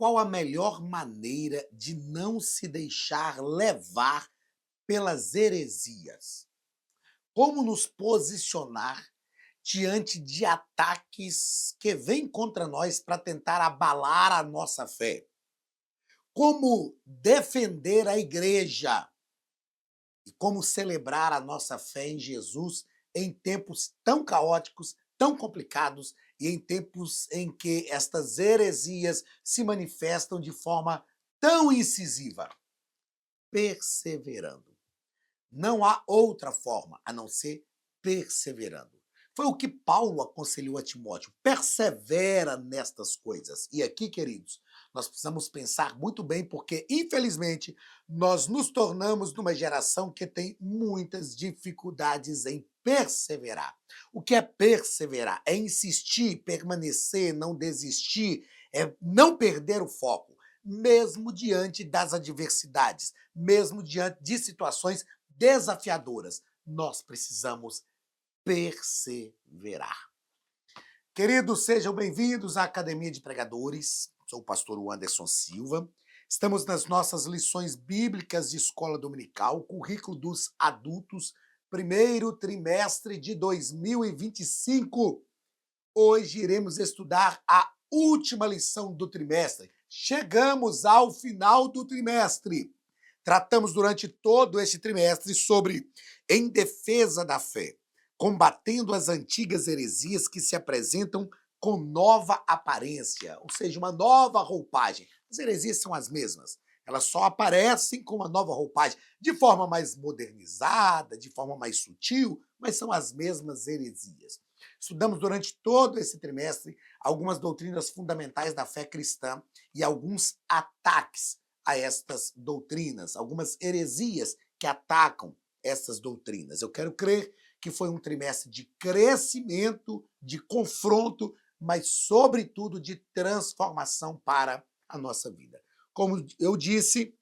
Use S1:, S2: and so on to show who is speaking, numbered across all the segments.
S1: Qual a melhor maneira de não se deixar levar pelas heresias? Como nos posicionar diante de ataques que vêm contra nós para tentar abalar a nossa fé? Como defender a igreja e como celebrar a nossa fé em Jesus em tempos tão caóticos, tão complicados e em tempos em que estas heresias se manifestam de forma tão incisiva? Perseverando. Não há outra forma a não ser perseverando. Foi o que Paulo aconselhou a Timóteo: persevera nestas coisas. E aqui, queridos, nós precisamos pensar muito bem, porque, infelizmente, nós nos tornamos numa geração que tem muitas dificuldades em perseverar. O que é perseverar? É insistir, permanecer, não desistir, é não perder o foco, mesmo diante das adversidades, mesmo diante de situações desafiadoras. Nós precisamos perseverar. Queridos, sejam bem-vindos à Academia de Pregadores. Sou o pastor Anderson Silva. Estamos nas nossas lições bíblicas de escola dominical, currículo dos adultos, primeiro trimestre de 2025. Hoje iremos estudar a última lição do trimestre. Chegamos ao final do trimestre. Tratamos durante todo este trimestre sobre em defesa da fé, combatendo as antigas heresias que se apresentam com nova aparência, ou seja, uma nova roupagem. As heresias são as mesmas, elas só aparecem com uma nova roupagem, de forma mais modernizada, de forma mais sutil, mas são as mesmas heresias. Estudamos durante todo esse trimestre algumas doutrinas fundamentais da fé cristã e alguns ataques a estas doutrinas, algumas heresias que atacam essas doutrinas. Eu quero crer que foi um trimestre de crescimento, de confronto, mas, sobretudo, de transformação para a nossa vida. Como eu disse,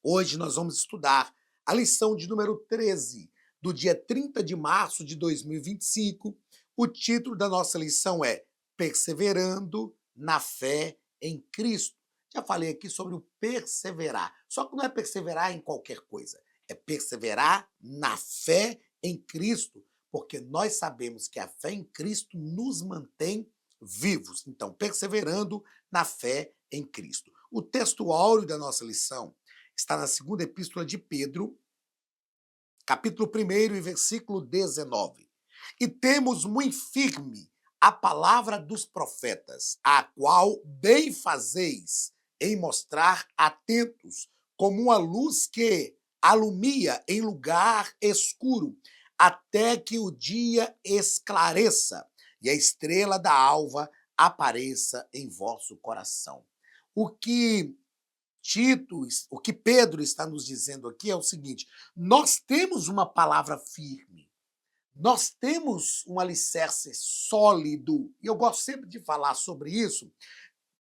S1: hoje nós vamos estudar a lição de número 13, do dia 30 de março de 2025. O título da nossa lição é Perseverando na Fé em Cristo. Já falei aqui sobre o perseverar, só que não é perseverar em qualquer coisa, é perseverar na fé em Cristo, porque nós sabemos que a fé em Cristo nos mantém vivos. Então, perseverando na fé em Cristo. O texto áureo da nossa lição está na segunda epístola de Pedro, capítulo 1 e versículo 19. E temos muito firme a palavra dos profetas, a qual bem fazeis em mostrar atentos, como uma luz que alumia em lugar escuro, até que o dia esclareça e a estrela da alva apareça em vosso coração. O que o que Pedro está nos dizendo aqui é o seguinte: nós temos uma palavra firme, nós temos um alicerce sólido, e eu gosto sempre de falar sobre isso,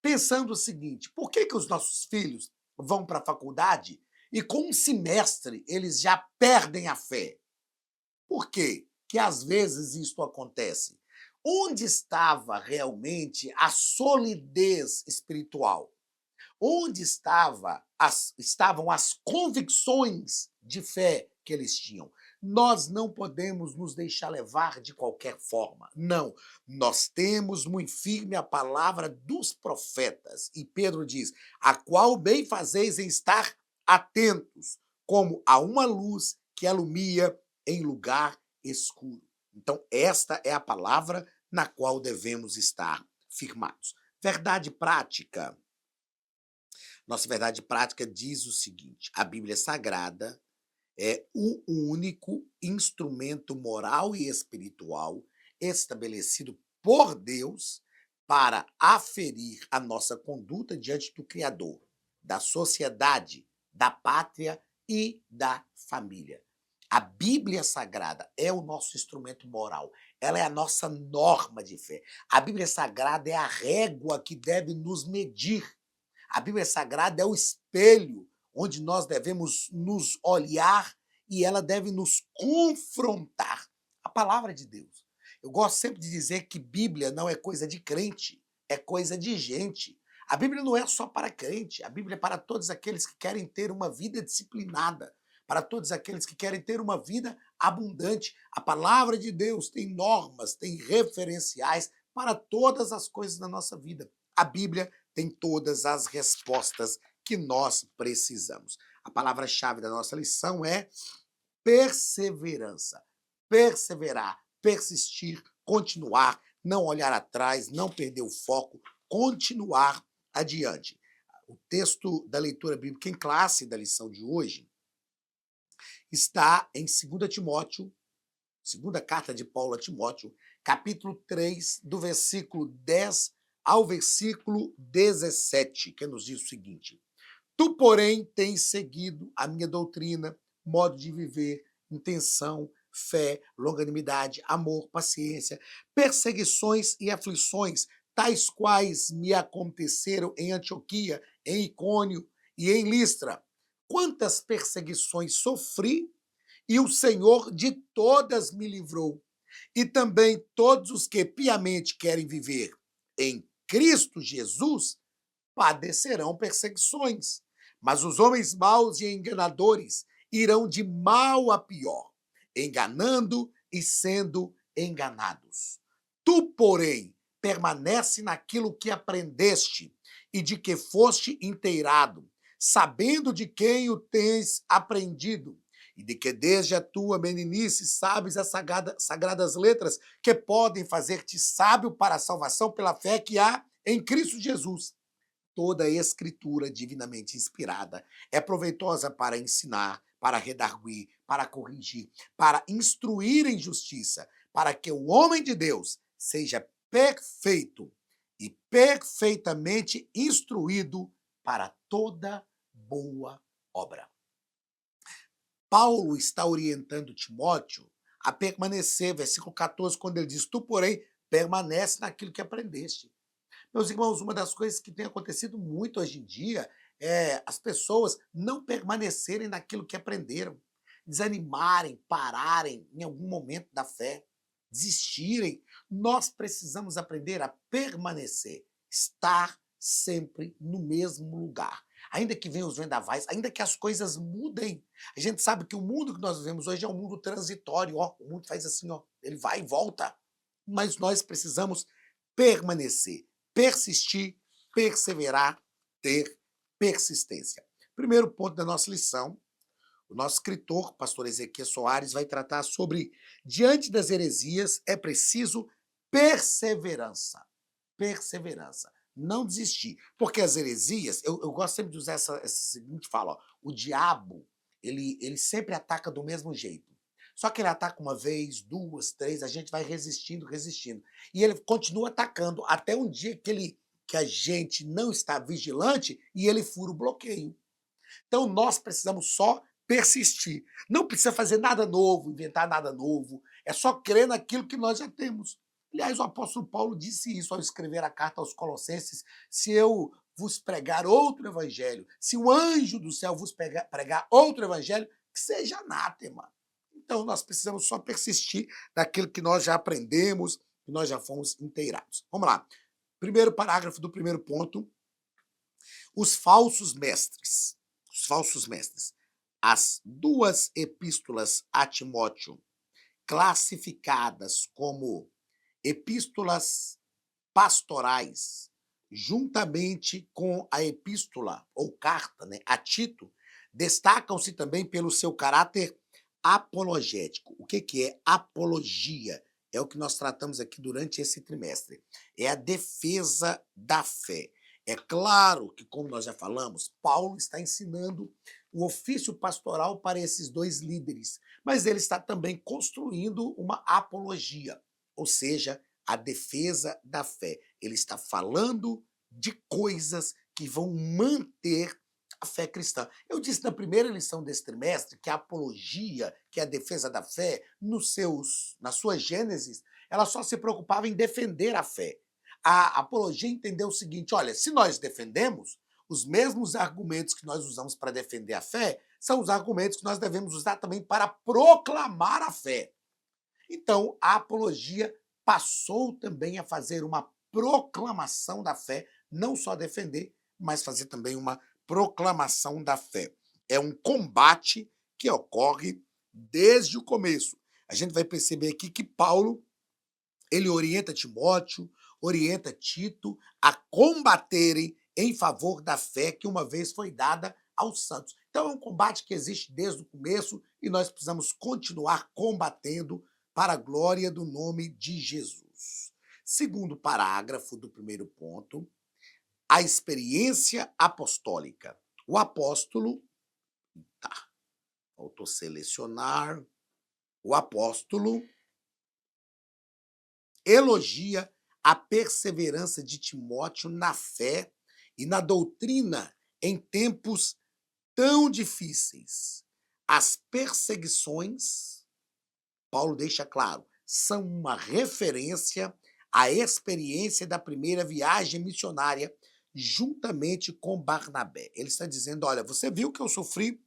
S1: pensando o seguinte: por que os nossos filhos vão para a faculdade e com um semestre eles já perdem a fé? Por quê que às vezes isto acontece? Onde estava realmente a solidez espiritual? Onde estavam as convicções de fé que eles tinham? Nós não podemos nos deixar levar de qualquer forma. Não. Nós temos muito firme a palavra dos profetas. E Pedro diz: a qual bem fazeis em estar atentos, como a uma luz que alumia em lugar escuro. Então, esta é a palavra na qual devemos estar firmados. Verdade prática. Nossa verdade prática diz o seguinte: a Bíblia Sagrada é o único instrumento moral e espiritual estabelecido por Deus para aferir a nossa conduta diante do Criador, da sociedade, da pátria e da família. A Bíblia Sagrada é o nosso instrumento moral, ela é a nossa norma de fé. A Bíblia Sagrada é a régua que deve nos medir. A Bíblia Sagrada é o espelho onde nós devemos nos olhar e ela deve nos confrontar. A palavra de Deus. Eu gosto sempre de dizer que Bíblia não é coisa de crente, é coisa de gente. A Bíblia não é só para crente, a Bíblia é para todos aqueles que querem ter uma vida disciplinada, para todos aqueles que querem ter uma vida abundante. A palavra de Deus tem normas, tem referenciais para todas as coisas da nossa vida. A Bíblia tem todas as respostas que nós precisamos. A palavra-chave da nossa lição é perseverança. Perseverar, persistir, continuar, não olhar atrás, não perder o foco, continuar adiante. O texto da leitura bíblica em classe da lição de hoje está em 2 Timóteo, segunda carta de Paulo a Timóteo, capítulo 3, do versículo 10 ao versículo 17, que nos diz o seguinte: Tu, porém, tens seguido a minha doutrina, modo de viver, intenção, fé, longanimidade, amor, paciência, perseguições e aflições, tais quais me aconteceram em Antioquia, em Icônio e em Listra. Quantas perseguições sofri, e o Senhor de todas me livrou. E também todos os que piamente querem viver em Cristo Jesus padecerão perseguições. Mas os homens maus e enganadores irão de mal a pior, enganando e sendo enganados. Tu, porém, permanece naquilo que aprendeste e de que foste inteirado, sabendo de quem o tens aprendido, e de que desde a tua meninice sabes as sagradas letras que podem fazer-te sábio para a salvação pela fé que há em Cristo Jesus. Toda a escritura divinamente inspirada é proveitosa para ensinar, para redarguir, para corrigir, para instruir em justiça, para que o homem de Deus seja perfeito e perfeitamente instruído para toda boa obra. Paulo está orientando Timóteo a permanecer, versículo 14, quando ele diz: Tu, porém, permanece naquilo que aprendeste. Meus irmãos, uma das coisas que tem acontecido muito hoje em dia é as pessoas não permanecerem naquilo que aprenderam, desanimarem, pararem em algum momento da fé, desistirem. Nós precisamos aprender a permanecer, estar sempre no mesmo lugar. Ainda que venham os vendavais, ainda que as coisas mudem. A gente sabe que o mundo que nós vivemos hoje é um mundo transitório, ó, o mundo faz assim, ó, ele vai e volta. Mas nós precisamos permanecer, persistir, perseverar, ter persistência. Primeiro ponto da nossa lição, o nosso escritor, pastor Ezequiel Soares, vai tratar sobre: diante das heresias é preciso perseverança. Perseverança. Não desistir. Porque as heresias, eu gosto sempre de usar essa seguinte fala: ó, o diabo, ele sempre ataca do mesmo jeito. Só que ele ataca uma vez, duas, três, a gente vai resistindo, resistindo. E ele continua atacando até um dia que a gente não está vigilante e ele fura o bloqueio. Então nós precisamos só persistir. Não precisa fazer nada novo, inventar nada novo. É só crer naquilo que nós já temos. Aliás, o apóstolo Paulo disse isso ao escrever a carta aos Colossenses: se eu vos pregar outro evangelho, se o anjo do céu vos pregar outro evangelho, que seja anátema. Então nós precisamos só persistir naquilo que nós já aprendemos, que nós já fomos inteirados. Vamos lá. Primeiro parágrafo do primeiro ponto: os falsos mestres. Os falsos mestres. As duas epístolas a Timóteo, classificadas como epístolas pastorais, juntamente com a epístola ou carta, né, a Tito, destacam-se também pelo seu caráter apologético. O que é apologia? É o que nós tratamos aqui durante esse trimestre. É a defesa da fé. É claro que, como nós já falamos, Paulo está ensinando o ofício pastoral para esses dois líderes, mas ele está também construindo uma apologia, ou seja, a defesa da fé. Ele está falando de coisas que vão manter a fé cristã. Eu disse na primeira lição desse trimestre que a apologia, que é a defesa da fé, na sua gênesis, ela só se preocupava em defender a fé. A apologia entendeu o seguinte: olha, se nós defendemos, os mesmos argumentos que nós usamos para defender a fé são os argumentos que nós devemos usar também para proclamar a fé. Então, a apologia passou também a fazer uma proclamação da fé não só defender, mas fazer também uma proclamação da fé. É um combate que ocorre desde o começo. A gente vai perceber aqui que Paulo ele orienta Timóteo, orienta Tito a combaterem em favor da fé que uma vez foi dada aos santos. Então é um combate que existe desde o começo e nós precisamos continuar combatendo para a glória do nome de Jesus. Segundo parágrafo do primeiro ponto, a experiência apostólica. O apóstolo, tá, faltou selecionar, o apóstolo elogia a perseverança de Timóteo na fé e na doutrina em tempos tão difíceis. As perseguições, Paulo deixa claro, são uma referência à experiência da primeira viagem missionária juntamente com Barnabé. Ele está dizendo, olha, você viu que eu sofri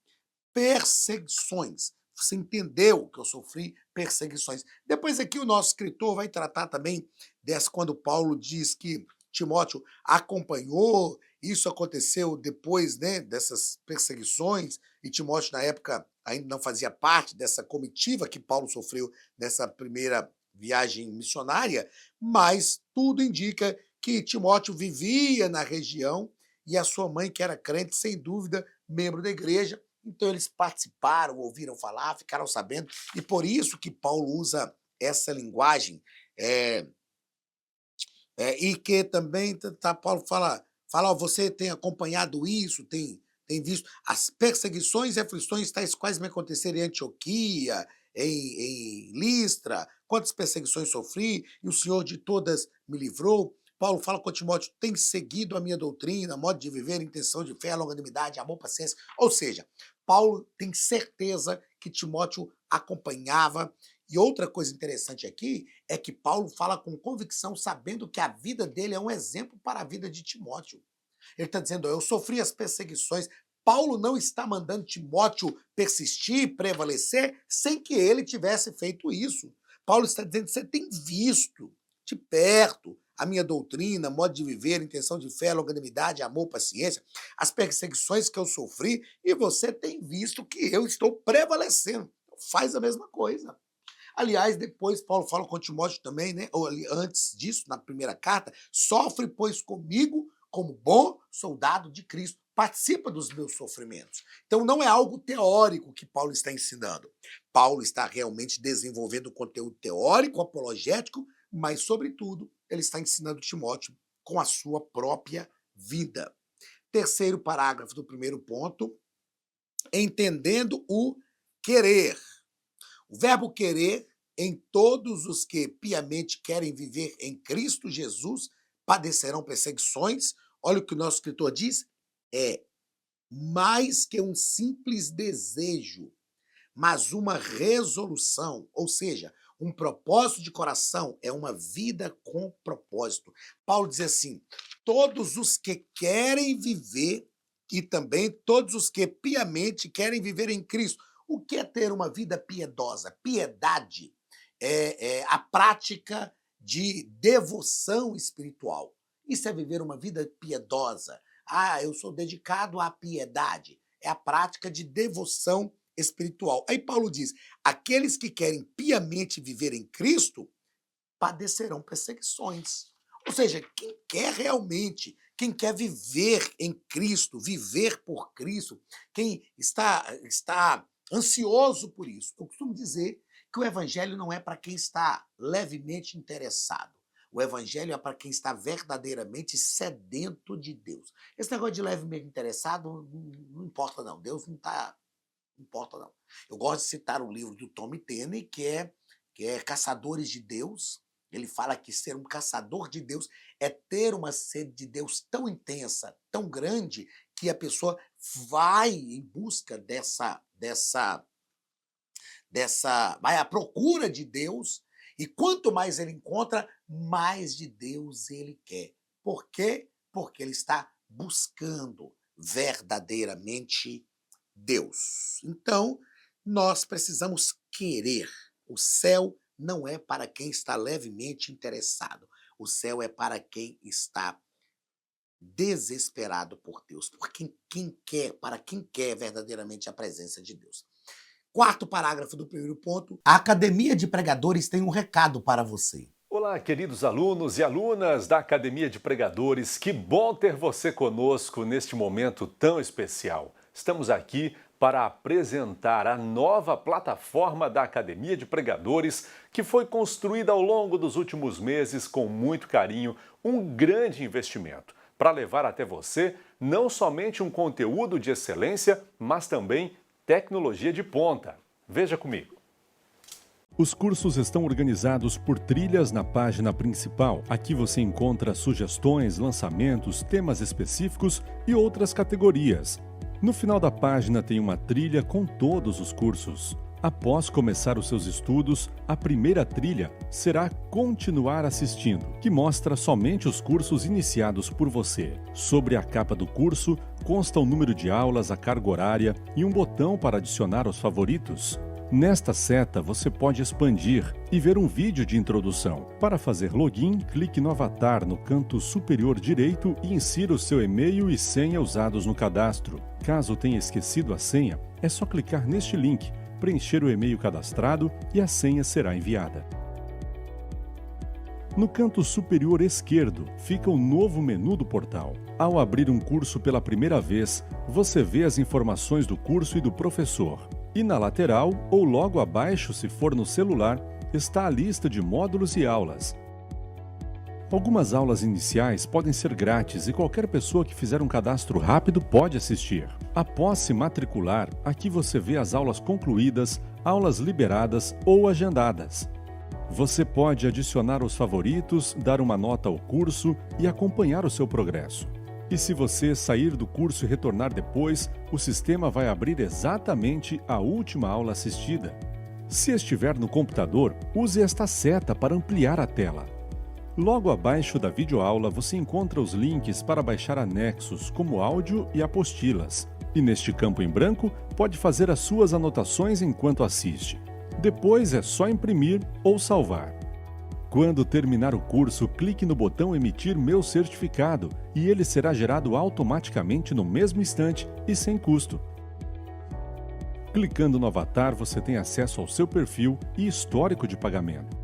S1: perseguições. Você entendeu que eu sofri perseguições. Depois aqui o nosso escritor vai tratar também dessa quando Paulo diz que Timóteo acompanhou, isso aconteceu depois, né, dessas perseguições, e Timóteo na época ainda não fazia parte dessa comitiva que Paulo sofreu nessa primeira viagem missionária, mas tudo indica que Timóteo vivia na região e a sua mãe, que era crente, sem dúvida, membro da igreja, então eles participaram, ouviram falar, ficaram sabendo, e por isso que Paulo usa essa linguagem, é, e que também Paulo fala ó, você tem acompanhado isso, tem visto as perseguições e aflições tais quais me aconteceram em Antioquia, em Listra, quantas perseguições sofri, e o Senhor de todas me livrou. Paulo fala com Timóteo, tem seguido a minha doutrina, modo de viver, intenção de fé, longanimidade, amor, paciência. Ou seja, Paulo tem certeza que Timóteo acompanhava. E outra coisa interessante aqui é que Paulo fala com convicção, sabendo que a vida dele é um exemplo para a vida de Timóteo. Ele está dizendo, eu sofri as perseguições. Paulo não está mandando Timóteo persistir, prevalecer, sem que ele tivesse feito isso. Paulo está dizendo, você tem visto de perto a minha doutrina, modo de viver, intenção de fé, longanimidade, amor, paciência, as perseguições que eu sofri, e você tem visto que eu estou prevalecendo. Faz a mesma coisa. Aliás, depois Paulo fala com Timóteo também, né? Ou antes disso, na primeira carta, sofre, pois, comigo como bom soldado de Cristo. Participa dos meus sofrimentos. Então, não é algo teórico que Paulo está ensinando. Paulo está realmente desenvolvendo conteúdo teórico, apologético, mas, sobretudo, ele está ensinando Timóteo com a sua própria vida. Terceiro parágrafo do primeiro ponto, entendendo o querer. O verbo querer, em todos os que piamente querem viver em Cristo Jesus, padecerão perseguições. Olha o que o nosso escritor diz, é mais que um simples desejo, mas uma resolução, ou seja, um propósito de coração, é uma vida com propósito. Paulo diz assim, todos os que querem viver e também todos os que piamente querem viver em Cristo. O que é ter uma vida piedosa? Piedade é a prática de devoção espiritual. Isso é viver uma vida piedosa. Ah, eu sou dedicado à piedade. É a prática de devoção espiritual. Aí Paulo diz: aqueles que querem piamente viver em Cristo padecerão perseguições. Ou seja, quem quer realmente, quem quer viver em Cristo, viver por Cristo, quem está ansioso por isso. Eu costumo dizer que o evangelho não é para quem está levemente interessado. O evangelho é para quem está verdadeiramente sedento de Deus. Esse negócio de levemente interessado não importa não. Deus não está não importa, não. Eu gosto de citar o livro do Tommy Tenney, que é Caçadores de Deus. Ele fala que ser um caçador de Deus é ter uma sede de Deus tão intensa, tão grande, que a pessoa vai em busca vai à procura de Deus, e quanto mais ele encontra, mais de Deus ele quer. Por quê? Porque ele está buscando verdadeiramente Deus. Então, nós precisamos querer. O céu não é para quem está levemente interessado. O céu é para quem está desesperado por Deus, por quem quer, para quem quer verdadeiramente a presença de Deus. Quarto parágrafo do primeiro ponto, a Academia de Pregadores tem um recado para você.
S2: Olá, queridos alunos e alunas da Academia de Pregadores, que bom ter você conosco neste momento tão especial. Estamos aqui para apresentar a nova plataforma da Academia de Pregadores, que foi construída ao longo dos últimos meses com muito carinho, um grande investimento, para levar até você não somente um conteúdo de excelência, mas também tecnologia de ponta. Veja comigo. Os cursos estão organizados por trilhas na página principal. Aqui você encontra sugestões, lançamentos, temas específicos e outras categorias. No final da página tem uma trilha com todos os cursos. Após começar os seus estudos, a primeira trilha será Continuar assistindo, que mostra somente os cursos iniciados por você. Sobre a capa do curso, consta o número de aulas, a carga horária e um botão para adicionar aos favoritos. Nesta seta, você pode expandir e ver um vídeo de introdução. Para fazer login, clique no avatar no canto superior direito e insira o seu e-mail e senha usados no cadastro. Caso tenha esquecido a senha, é só clicar neste link, preencher o e-mail cadastrado e a senha será enviada. No canto superior esquerdo fica o novo menu do portal. Ao abrir um curso pela primeira vez, você vê as informações do curso e do professor. E na lateral, ou logo abaixo se for no celular, está a lista de módulos e aulas. Algumas aulas iniciais podem ser grátis e qualquer pessoa que fizer um cadastro rápido pode assistir. Após se matricular, aqui você vê as aulas concluídas, aulas liberadas ou agendadas. Você pode adicionar os favoritos, dar uma nota ao curso e acompanhar o seu progresso. E se você sair do curso e retornar depois, o sistema vai abrir exatamente a última aula assistida. Se estiver no computador, use esta seta para ampliar a tela. Logo abaixo da videoaula você encontra os links para baixar anexos, como áudio e apostilas. E neste campo em branco, pode fazer as suas anotações enquanto assiste. Depois é só imprimir ou salvar. Quando terminar o curso, clique no botão Emitir meu certificado e ele será gerado automaticamente no mesmo instante e sem custo. Clicando no avatar, você tem acesso ao seu perfil e histórico de pagamento.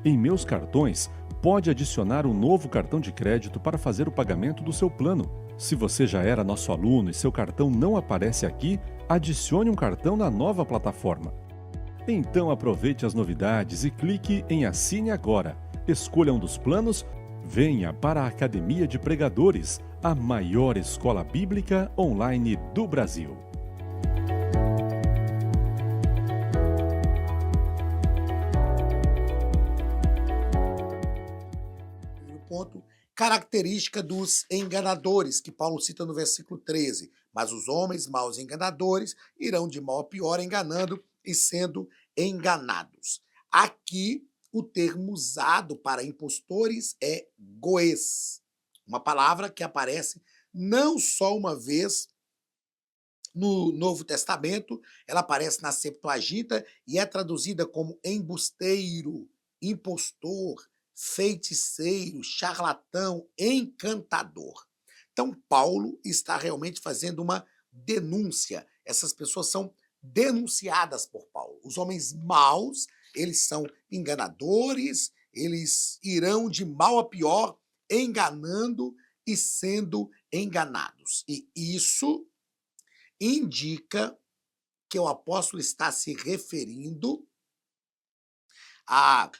S2: Em Meus Cartões, pode adicionar um novo cartão de crédito para fazer o pagamento do seu plano. Se você já era nosso aluno e seu cartão não aparece aqui, adicione um cartão na nova plataforma. Então aproveite as novidades e clique em Assine Agora. Escolha um dos planos, venha para a Academia de Pregadores, a maior escola bíblica online do Brasil.
S1: Primeiro ponto, característica dos enganadores, que Paulo cita no versículo 13. Mas os homens maus e enganadores irão de mal a pior, enganando e sendo enganados. Aqui, o termo usado para impostores é goês, uma palavra que aparece não só uma vez no Novo Testamento, ela aparece na Septuaginta e é traduzida como embusteiro, impostor, feiticeiro, charlatão, encantador. Então, Paulo está realmente fazendo uma denúncia. Essas pessoas são denunciadas por Paulo. Os homens maus, eles são enganadores, eles irão de mal a pior, enganando e sendo enganados. E isso indica que o apóstolo está se referindo a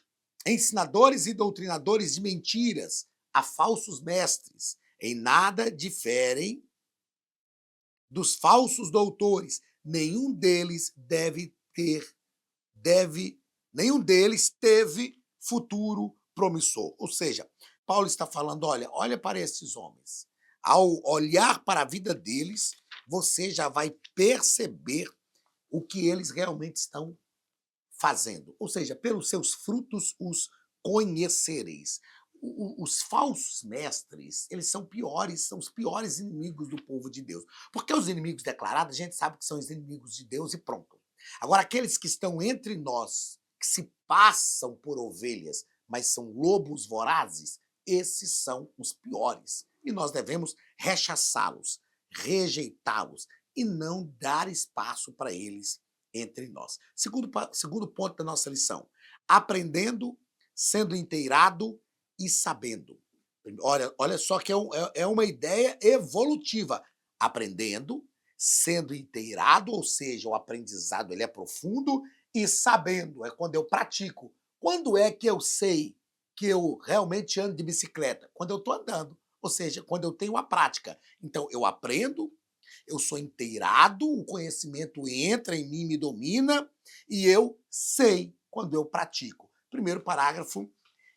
S1: ensinadores e doutrinadores de mentiras, a falsos mestres. Em nada diferem dos falsos doutores. Nenhum deles nenhum deles teve futuro promissor. Ou seja, Paulo está falando, olha para esses homens. Ao olhar para a vida deles, você já vai perceber o que eles realmente estão fazendo. Ou seja, pelos seus frutos os conhecereis. Os falsos mestres, eles são os piores inimigos do povo de Deus. Porque os inimigos declarados, a gente sabe que são os inimigos de Deus e pronto. Agora, aqueles que estão entre nós, que se passam por ovelhas, mas são lobos vorazes, esses são os piores. e nós devemos rechaçá-los, rejeitá-los e não dar espaço para eles entre nós. Segundo ponto da nossa lição: aprendendo, sendo inteirado e sabendo. Olha só que é uma ideia evolutiva. Aprendendo, sendo inteirado, ou seja, o aprendizado ele é profundo, e sabendo, é quando eu pratico. Quando é que eu sei que eu realmente ando de bicicleta? Quando eu estou andando, ou seja, quando eu tenho a prática. Então, eu aprendo, eu sou inteirado, o conhecimento entra em mim, me domina, e eu sei quando eu pratico. Primeiro parágrafo: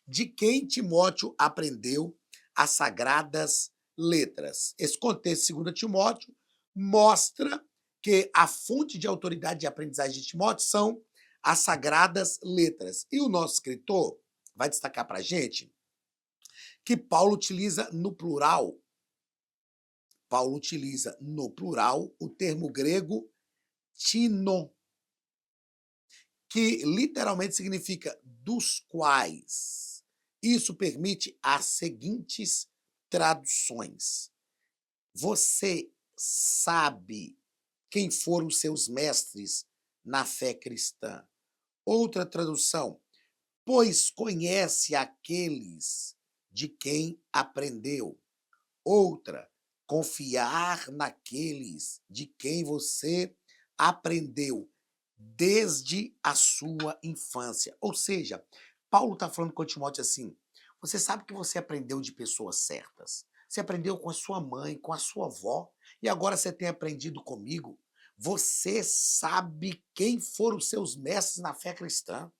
S1: de quem Timóteo aprendeu as sagradas letras. Esse contexto, segundo Timóteo, mostra que a fonte de autoridade de aprendizagem de Timóteo são as sagradas letras. E o nosso escritor vai destacar para a gente que Paulo utiliza no plural. Paulo utiliza no plural o termo grego tinon, que literalmente significa dos quais. Isso permite as seguintes traduções. Você sabe quem foram os seus mestres na fé cristã. Outra tradução: pois conhece aqueles de quem aprendeu. Outra: confiar naqueles de quem você aprendeu desde a sua infância. Ou seja, Paulo está falando com Timóteo assim: você sabe que você aprendeu de pessoas certas. Você aprendeu com a sua mãe, com a sua avó, e agora você tem aprendido comigo. Você sabe quem foram os seus mestres na fé cristã.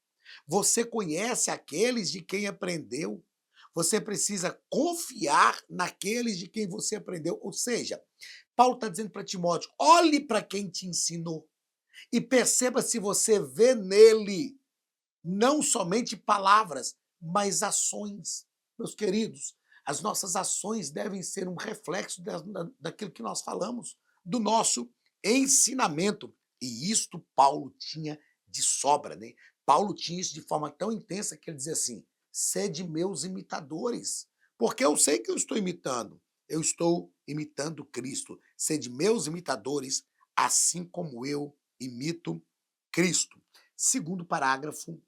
S1: Você conhece aqueles de quem aprendeu. Você precisa confiar naqueles de quem você aprendeu. Ou seja, Paulo está dizendo para Timóteo: olhe para quem te ensinou e perceba se você vê nele não somente palavras, mas ações. Meus queridos, as nossas ações devem ser um reflexo daquilo que nós falamos, do nosso ensinamento. E isto Paulo tinha de sobra, né? Paulo tinha isso de forma tão intensa que ele dizia assim: sede meus imitadores, porque eu sei que eu estou imitando Cristo. Sede meus imitadores, assim como eu imito Cristo. Segundo parágrafo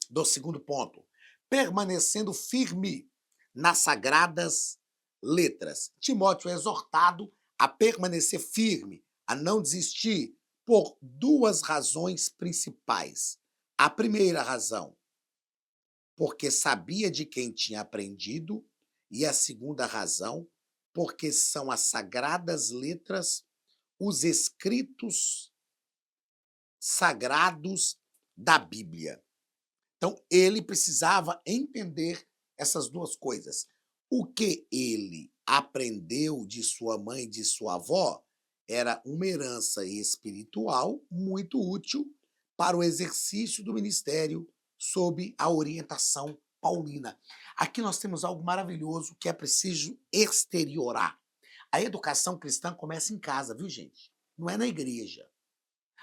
S1: do segundo ponto: permanecendo firme nas sagradas letras. Timóteo é exortado a permanecer firme, a não desistir, por duas razões principais. A primeira razão, porque sabia de quem tinha aprendido, e a segunda razão, porque são as sagradas letras, os escritos sagrados da Bíblia. Então, ele precisava entender essas duas coisas. O que ele aprendeu de sua mãe e de sua avó era uma herança espiritual muito útil para o exercício do ministério sob a orientação paulina. Aqui nós temos algo maravilhoso que é preciso exteriorar. A educação cristã começa em casa, viu, gente? Não é na igreja.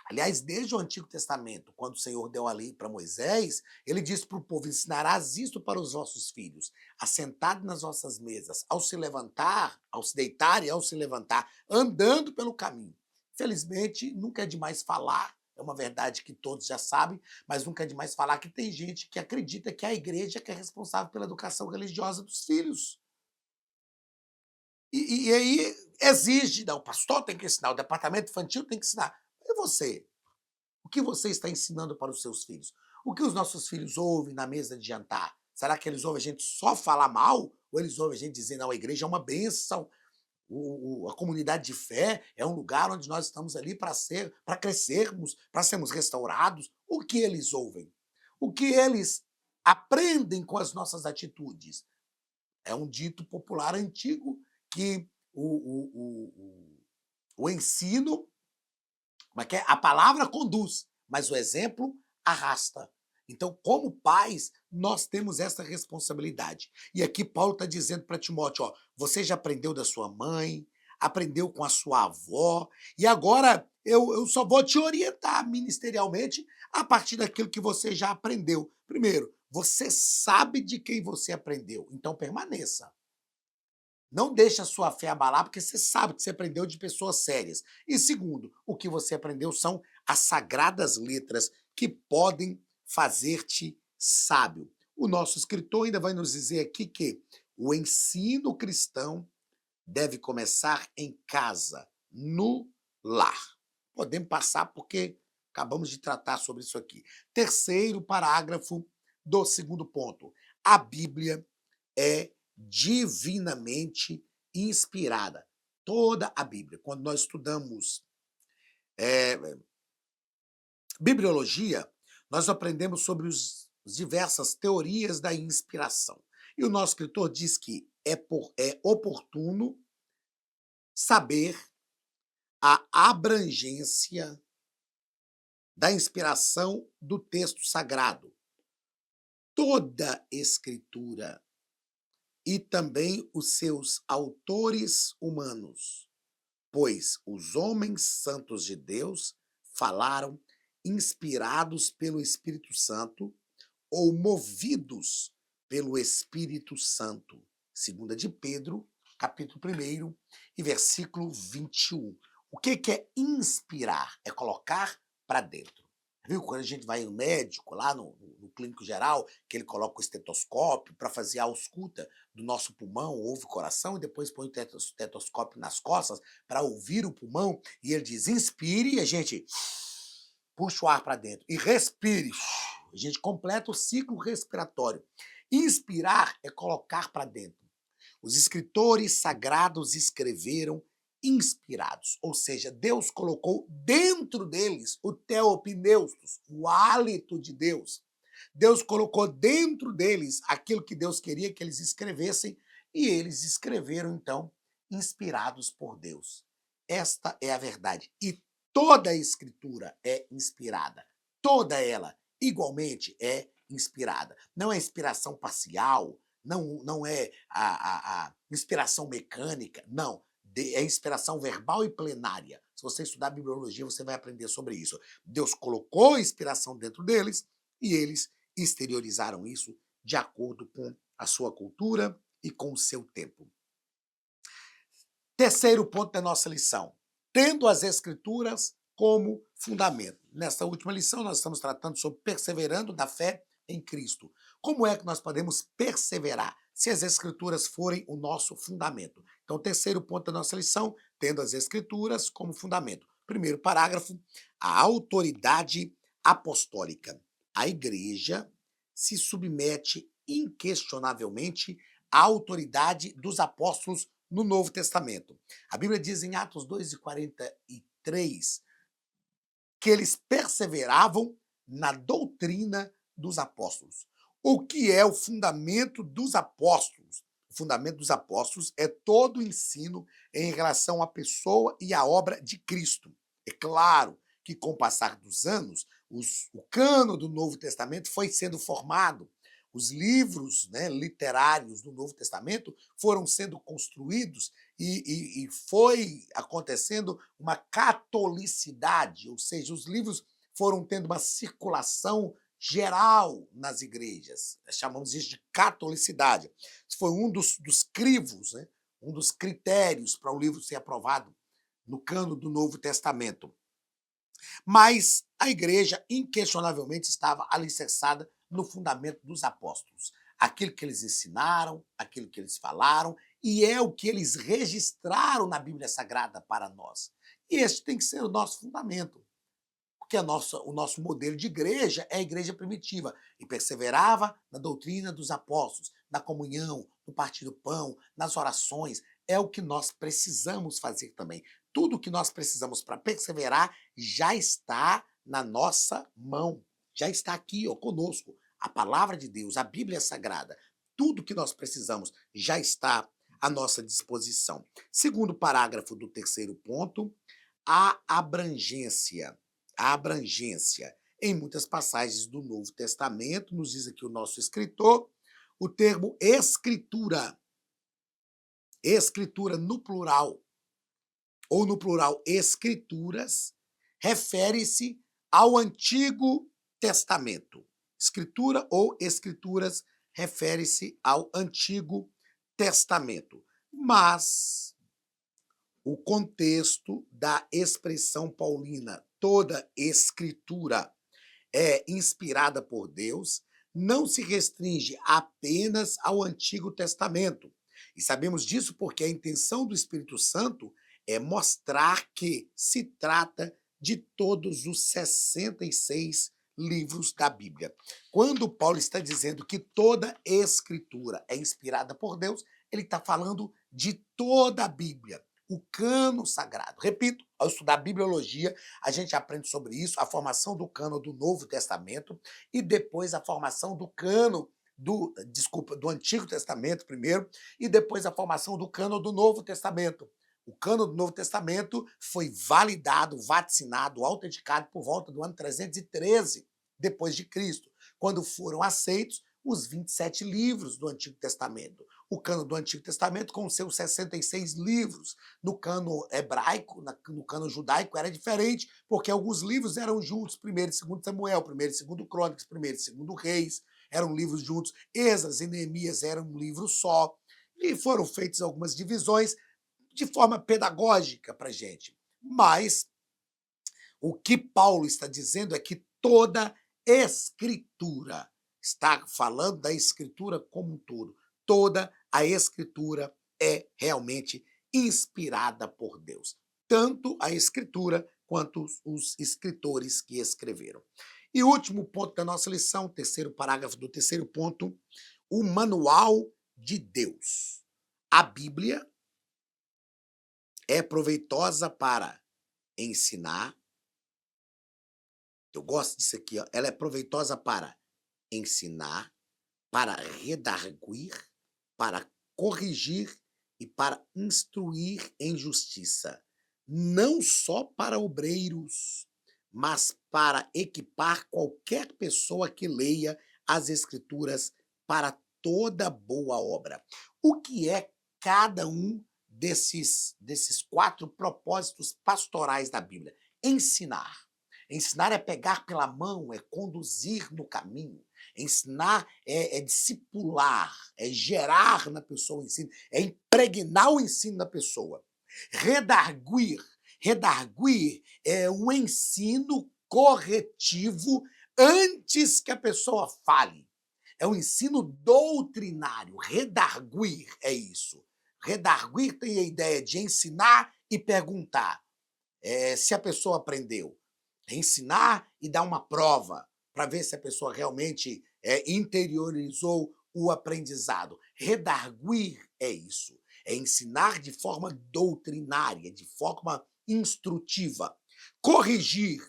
S1: Aliás, desde o Antigo Testamento, quando o Senhor deu a lei para Moisés, ele disse para o povo: ensinarás isto para os vossos filhos, assentado nas vossas mesas, ao se levantar, ao se deitar e ao se levantar, andando pelo caminho. Felizmente, nunca é demais falar, é uma verdade que todos já sabem, mas nunca é demais falar que tem gente que acredita que a igreja que é responsável pela educação religiosa dos filhos. E aí exige, não, o pastor tem que ensinar, o departamento infantil tem que ensinar. E você? O que você está ensinando para os seus filhos? O que os nossos filhos ouvem na mesa de jantar? Será que eles ouvem a gente só falar mal? Ou eles ouvem a gente dizer: não, a igreja é uma bênção, a comunidade de fé é um lugar onde nós estamos ali para crescermos, para sermos restaurados? O que eles ouvem? O que eles aprendem com as nossas atitudes? É um dito popular antigo que o ensino, como é que é? A palavra conduz, mas o exemplo arrasta. Então, como pais, nós temos essa responsabilidade. E aqui Paulo está dizendo para Timóteo: ó, você já aprendeu da sua mãe, aprendeu com a sua avó, e agora eu só vou te orientar ministerialmente a partir daquilo que você já aprendeu. Primeiro, você sabe de quem você aprendeu, então permaneça. Não deixe a sua fé abalar, porque você sabe que você aprendeu de pessoas sérias. E segundo, o que você aprendeu são as sagradas letras que podem fazer-te sábio. O nosso escritor ainda vai nos dizer aqui que o ensino cristão deve começar em casa, no lar. Podemos passar porque acabamos de tratar sobre isso aqui. Terceiro parágrafo do segundo ponto. A Bíblia é divinamente inspirada. Toda a Bíblia. Quando nós estudamos bibliologia, nós aprendemos sobre as diversas teorias da inspiração. E o nosso escritor diz que é oportuno saber a abrangência da inspiração do texto sagrado. Toda escritura e também os seus autores humanos, pois os homens santos de Deus falaram inspirados pelo Espírito Santo ou movidos pelo Espírito Santo. Segunda de Pedro, capítulo 1 e versículo 21. O que é inspirar? É colocar para dentro. Viu? Quando a gente vai no médico, lá no clínico geral, que ele coloca o estetoscópio para fazer a ausculta do nosso pulmão, ouve o coração, e depois põe o estetoscópio nas costas para ouvir o pulmão, e ele diz, inspire, e a gente puxa o ar para dentro. E respire. A gente completa o ciclo respiratório. Inspirar é colocar para dentro. Os escritores sagrados escreveram inspirados, ou seja, Deus colocou dentro deles o theopneustos, o hálito de Deus. Deus colocou dentro deles aquilo que Deus queria que eles escrevessem e eles escreveram, então, inspirados por Deus. Esta é a verdade. E toda a escritura é inspirada. Toda ela, igualmente, é inspirada. Não é inspiração parcial, não é a inspiração mecânica, não. É inspiração verbal e plenária. Se você estudar bibliologia, você vai aprender sobre isso. Deus colocou a inspiração dentro deles e eles exteriorizaram isso de acordo com a sua cultura e com o seu tempo. Terceiro ponto da nossa lição. Tendo as Escrituras como fundamento. Nesta última lição, nós estamos tratando sobre perseverando da fé em Cristo. Como é que nós podemos perseverar se as Escrituras forem o nosso fundamento? Então, terceiro ponto da nossa lição, tendo as Escrituras como fundamento. Primeiro parágrafo, a autoridade apostólica. A Igreja se submete inquestionavelmente à autoridade dos apóstolos no Novo Testamento. A Bíblia diz em Atos 2:43 que eles perseveravam na doutrina dos apóstolos. O que é o fundamento dos apóstolos? O fundamento dos apóstolos é todo o ensino em relação à pessoa e à obra de Cristo. É claro que, com o passar dos anos, o cano do Novo Testamento foi sendo formado. Os livros, né, literários do Novo Testamento foram sendo construídos e foi acontecendo uma catolicidade, ou seja, os livros foram tendo uma circulação geral nas igrejas. Nós chamamos isso de catolicidade. Isso foi um dos crivos, né, um dos critérios para o livro ser aprovado no cano do Novo Testamento. Mas a igreja, inquestionavelmente, estava alicerçada no fundamento dos apóstolos. Aquilo que eles ensinaram, aquilo que eles falaram, e é o que eles registraram na Bíblia Sagrada para nós. E esse tem que ser o nosso fundamento, porque o nosso modelo de igreja é a igreja primitiva, e perseverava na doutrina dos apóstolos, na comunhão, no partir do pão, nas orações. É o que nós precisamos fazer também. Tudo o que nós precisamos para perseverar já está na nossa mão, já está aqui, ó, conosco. A palavra de Deus, a Bíblia Sagrada, tudo o que nós precisamos já está à nossa disposição. Segundo parágrafo do terceiro ponto, a abrangência. A abrangência. Em muitas passagens do Novo Testamento, nos diz aqui o nosso escritor, o termo escritura. Escritura no plural, ou no plural escrituras, refere-se ao Antigo Testamento. Escritura ou escrituras refere-se ao Antigo Testamento. Mas o contexto da expressão paulina, toda escritura é inspirada por Deus, não se restringe apenas ao Antigo Testamento. E sabemos disso porque a intenção do Espírito Santo é mostrar que se trata de todos os 66 livros da Bíblia. Quando Paulo está dizendo que toda escritura é inspirada por Deus, ele está falando de toda a Bíblia, o cano sagrado. Repito, ao estudar bibliologia, a gente aprende sobre isso, a formação do cano do Novo Testamento e depois a formação do cano do Antigo Testamento primeiro e depois a formação do cano do Novo Testamento. O cano do Novo Testamento foi validado, vaticinado, autenticado por volta do ano 313 depois de Cristo, quando foram aceitos os 27 livros do Antigo Testamento. O cano do Antigo Testamento com seus 66 livros. No cano hebraico, no cano judaico era diferente, porque alguns livros eram juntos, 1º e 2º Samuel, 1º e 2º Crônicas, 1º e 2º Reis, eram livros juntos. Esdras e Neemias eram um livro só. E foram feitas algumas divisões de forma pedagógica para a gente. Mas o que Paulo está dizendo é que toda escritura, está falando da escritura como um todo, toda a escritura é realmente inspirada por Deus. Tanto a escritura quanto os escritores que escreveram. E o último ponto da nossa lição, terceiro parágrafo do terceiro ponto, o manual de Deus. A Bíblia é proveitosa para ensinar. Eu gosto disso aqui, ó. Ela é proveitosa para ensinar, para redarguir, para corrigir e para instruir em justiça, não só para obreiros, mas para equipar qualquer pessoa que leia as Escrituras para toda boa obra. O que é cada um desses 4 propósitos pastorais da Bíblia? Ensinar. Ensinar é pegar pela mão, é conduzir no caminho. Ensinar é discipular, é gerar na pessoa o ensino, é impregnar o ensino na pessoa. Redarguir. Redarguir é um ensino corretivo antes que a pessoa fale. É um ensino doutrinário. Redarguir é isso. Redarguir tem a ideia de ensinar e perguntar se a pessoa aprendeu. Ensinar e dar uma prova para ver se a pessoa realmente interiorizou o aprendizado. Redarguir é isso. É ensinar de forma doutrinária, de forma instrutiva. Corrigir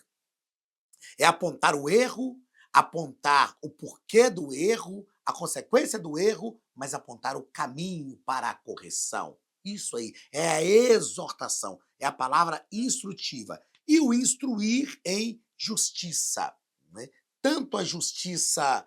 S1: é apontar o erro, apontar o porquê do erro, a consequência do erro, mas apontar o caminho para a correção. Isso aí é a exortação, é a palavra instrutiva. E o instruir em justiça, né? Tanto a justiça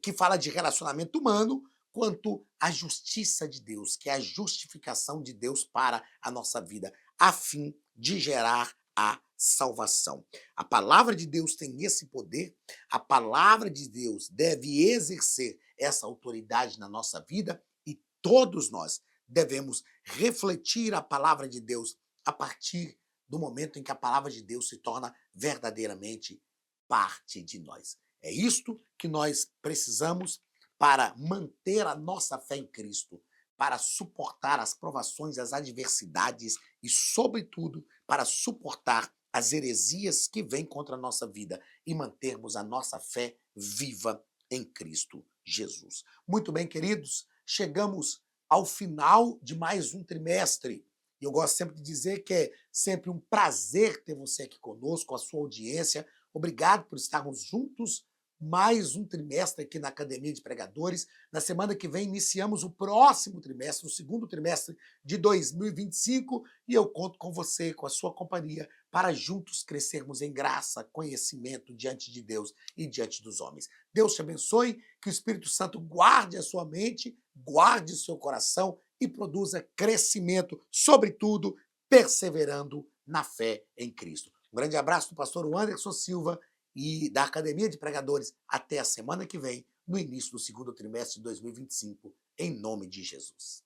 S1: que fala de relacionamento humano, quanto a justiça de Deus, que é a justificação de Deus para a nossa vida, a fim de gerar a salvação. A palavra de Deus tem esse poder, a palavra de Deus deve exercer essa autoridade na nossa vida e todos nós devemos refletir a palavra de Deus a partir do momento em que a palavra de Deus se torna verdadeiramente parte de nós. É isto que nós precisamos para manter a nossa fé em Cristo, para suportar as provações, as adversidades e, sobretudo, para suportar as heresias que vêm contra a nossa vida e mantermos a nossa fé viva em Cristo Jesus. Muito bem, queridos, chegamos ao final de mais um trimestre. E eu gosto sempre de dizer que é sempre um prazer ter você aqui conosco, a sua audiência. Obrigado por estarmos juntos mais um trimestre aqui na Academia de Pregadores. Na semana que vem iniciamos o próximo trimestre, o segundo trimestre de 2025, e eu conto com você, com a sua companhia, para juntos crescermos em graça, conhecimento diante de Deus e diante dos homens. Deus te abençoe, que o Espírito Santo guarde a sua mente, guarde o seu coração e produza crescimento, sobretudo perseverando na fé em Cristo. Um grande abraço do pastor Anderson Silva e da Academia de Pregadores. Até a semana que vem, no início do segundo trimestre de 2025, em nome de Jesus.